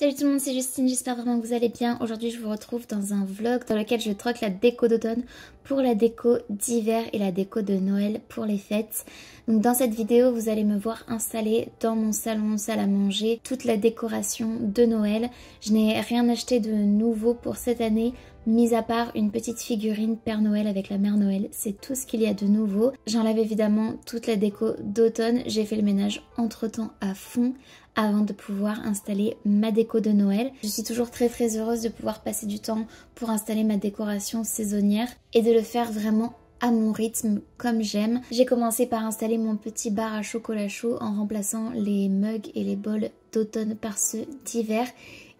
Salut tout le monde, c'est Justine, j'espère vraiment que vous allez bien. Aujourd'hui je vous retrouve dans un vlog dans lequel je troque la déco d'automne pour la déco d'hiver et la déco de Noël pour les fêtes. Donc dans cette vidéo vous allez me voir installer dans mon salon, salle à manger, toute la décoration de Noël. Je n'ai rien acheté de nouveau pour cette année, mis à part une petite figurine Père Noël avec la Mère Noël, c'est tout ce qu'il y a de nouveau. J'enlève évidemment toute la déco d'automne, j'ai fait le ménage entre temps à fond avant de pouvoir installer ma déco de Noël. Je suis toujours très heureuse de pouvoir passer du temps pour installer ma décoration saisonnière et de le faire vraiment à mon rythme comme j'aime. J'ai commencé par installer mon petit bar à chocolat chaud en remplaçant les mugs et les bols d'automne par ceux d'hiver.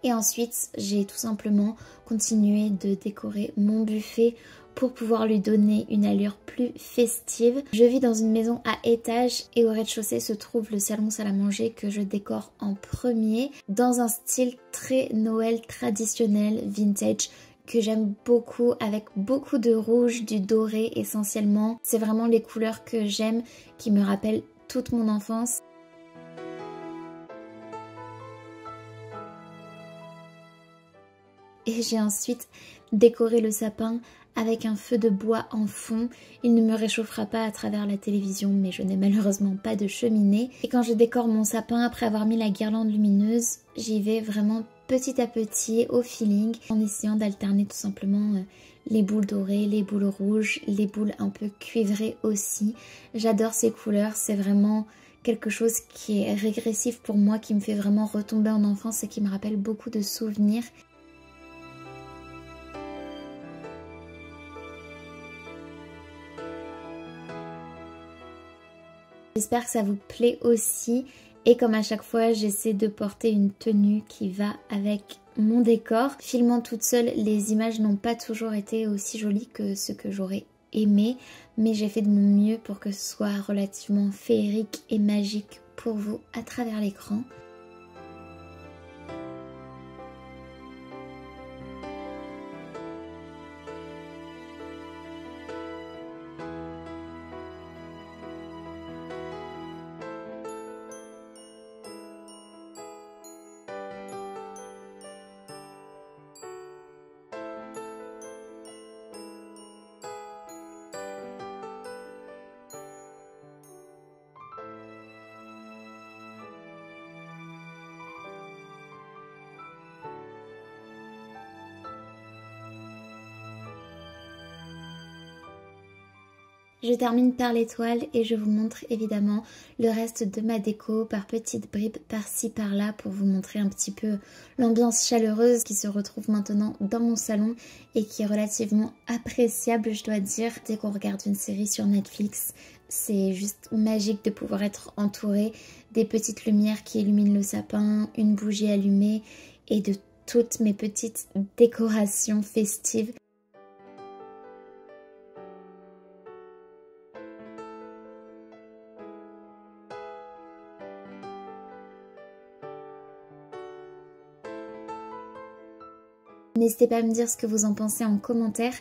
Et ensuite, j'ai tout simplement continué de décorer mon buffet pour pouvoir lui donner une allure plus festive. Je vis dans une maison à étage et au rez-de-chaussée se trouve le salon salle à manger que je décore en premier dans un style très Noël traditionnel, vintage, que j'aime beaucoup, avec beaucoup de rouge, du doré essentiellement. C'est vraiment les couleurs que j'aime, qui me rappellent toute mon enfance. Et j'ai ensuite décoré le sapin avec un feu de bois en fond. Il ne me réchauffera pas à travers la télévision, mais je n'ai malheureusement pas de cheminée. Et quand je décore mon sapin, après avoir mis la guirlande lumineuse, j'y vais vraiment petit à petit, au feeling, en essayant d'alterner tout simplement les boules dorées, les boules rouges, les boules un peu cuivrées aussi. J'adore ces couleurs, c'est vraiment quelque chose qui est régressif pour moi, qui me fait vraiment retomber en enfance et qui me rappelle beaucoup de souvenirs. J'espère que ça vous plaît aussi et comme à chaque fois j'essaie de porter une tenue qui va avec mon décor. Filmant toute seule, les images n'ont pas toujours été aussi jolies que ce que j'aurais aimé, mais j'ai fait de mon mieux pour que ce soit relativement féerique et magique pour vous à travers l'écran. Je termine par l'étoile et je vous montre évidemment le reste de ma déco par petites bribes par-ci par-là pour vous montrer un petit peu l'ambiance chaleureuse qui se retrouve maintenant dans mon salon et qui est relativement appréciable, je dois dire. Dès qu'on regarde une série sur Netflix, c'est juste magique de pouvoir être entouré des petites lumières qui illuminent le sapin, une bougie allumée et de toutes mes petites décorations festives. N'hésitez pas à me dire ce que vous en pensez en commentaire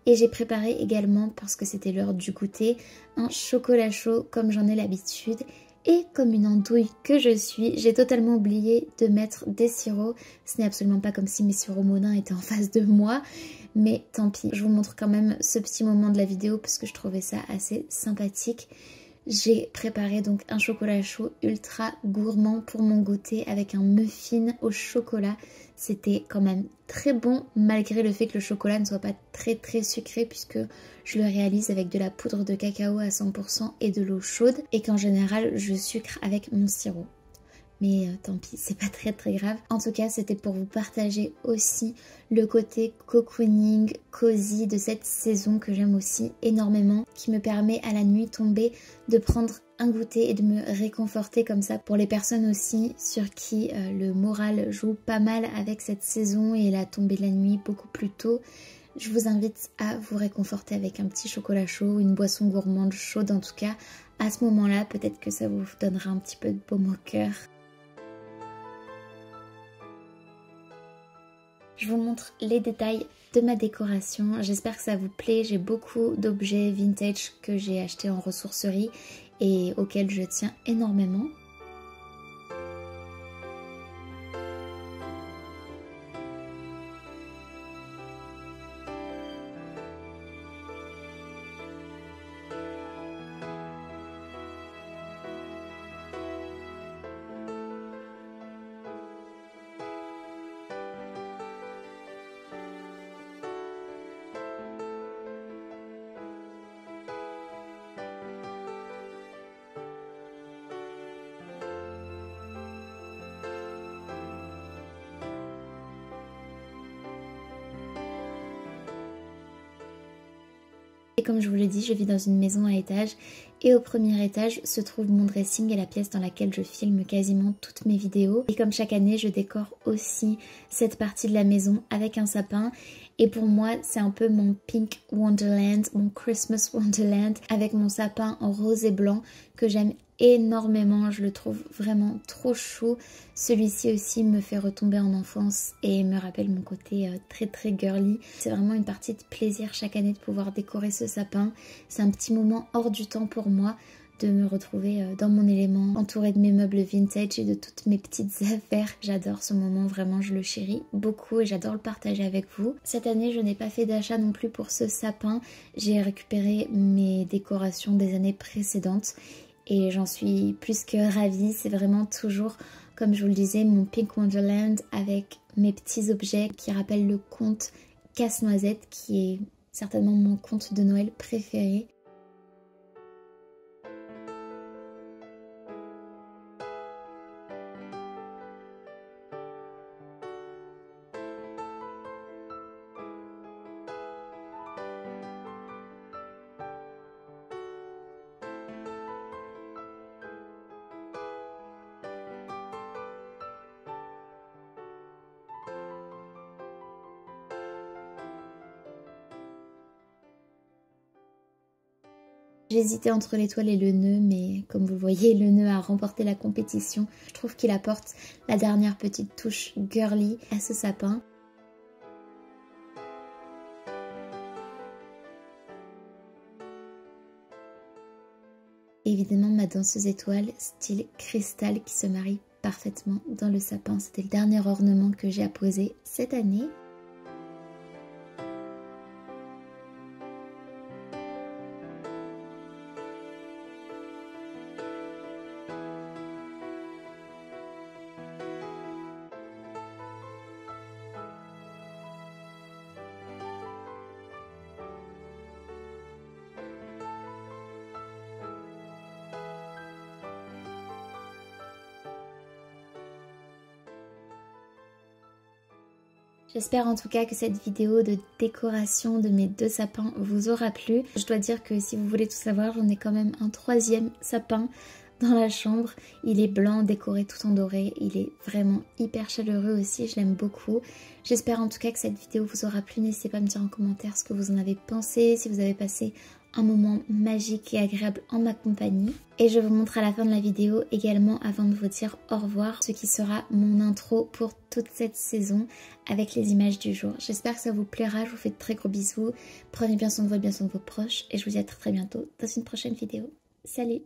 et j'ai préparé également, parce que c'était l'heure du goûter, un chocolat chaud comme j'en ai l'habitude et comme une andouille que je suis, j'ai totalement oublié de mettre des sirops. Ce n'est absolument pas comme si mes sirops Monin étaient en face de moi, mais tant pis. Je vous montre quand même ce petit moment de la vidéo parce que je trouvais ça assez sympathique. J'ai préparé donc un chocolat chaud ultra gourmand pour mon goûter avec un muffin au chocolat. C'était quand même très bon malgré le fait que le chocolat ne soit pas très sucré puisque je le réalise avec de la poudre de cacao à 100% et de l'eau chaude et qu'en général je sucre avec mon sirop. Mais tant pis, c'est pas très grave. En tout cas, c'était pour vous partager aussi le côté cocooning, cosy de cette saison que j'aime aussi énormément, qui me permet à la nuit tombée de prendre un goûter et de me réconforter comme ça. Pour les personnes aussi sur qui le moral joue pas mal avec cette saison et la tombée de la nuit beaucoup plus tôt, je vous invite à vous réconforter avec un petit chocolat chaud, une boisson gourmande chaude en tout cas. À ce moment-là, peut-être que ça vous donnera un petit peu de baume au cœur. Je vous montre les détails de ma décoration. J'espère que ça vous plaît. J'ai beaucoup d'objets vintage que j'ai achetés en ressourcerie et auxquels je tiens énormément. Et comme je vous l'ai dit, je vis dans une maison à étage et au premier étage se trouve mon dressing et la pièce dans laquelle je filme quasiment toutes mes vidéos. Et comme chaque année, je décore aussi cette partie de la maison avec un sapin. Et pour moi, c'est un peu mon Pink Wonderland, mon Christmas Wonderland avec mon sapin en rose et blanc que j'aime énormément. Je le trouve vraiment trop chou. Celui-ci aussi me fait retomber en enfance et me rappelle mon côté très très girly. C'est vraiment une partie de plaisir chaque année de pouvoir décorer ce sapin. C'est un petit moment hors du temps pour moi de me retrouver dans mon élément, entourée de mes meubles vintage et de toutes mes petites affaires. J'adore ce moment, vraiment je le chéris beaucoup et j'adore le partager avec vous. Cette année je n'ai pas fait d'achat non plus pour ce sapin, j'ai récupéré mes décorations des années précédentes et j'en suis plus que ravie. C'est vraiment toujours, comme je vous le disais, mon Pink Wonderland avec mes petits objets qui rappellent le conte Casse-Noisette qui est certainement mon conte de Noël préféré. J'hésitais entre l'étoile et le nœud, mais comme vous le voyez, le nœud a remporté la compétition. Je trouve qu'il apporte la dernière petite touche girly à ce sapin. Et évidemment, ma danseuse étoile, style cristal, qui se marie parfaitement dans le sapin. C'était le dernier ornement que j'ai apposé cette année. J'espère en tout cas que cette vidéo de décoration de mes deux sapins vous aura plu. Je dois dire que si vous voulez tout savoir, j'en ai quand même un troisième sapin dans la chambre. Il est blanc, décoré tout en doré. Il est vraiment hyper chaleureux aussi, je l'aime beaucoup. J'espère en tout cas que cette vidéo vous aura plu. N'hésitez pas à me dire en commentaire ce que vous en avez pensé, si vous avez passé un moment magique et agréable en ma compagnie. Et je vous montre à la fin de la vidéo également, avant de vous dire au revoir, ce qui sera mon intro pour toute cette saison avec les images du jour. J'espère que ça vous plaira, je vous fais de très gros bisous. Prenez bien soin de vous et bien soin de vos proches et je vous dis à très bientôt dans une prochaine vidéo. Salut!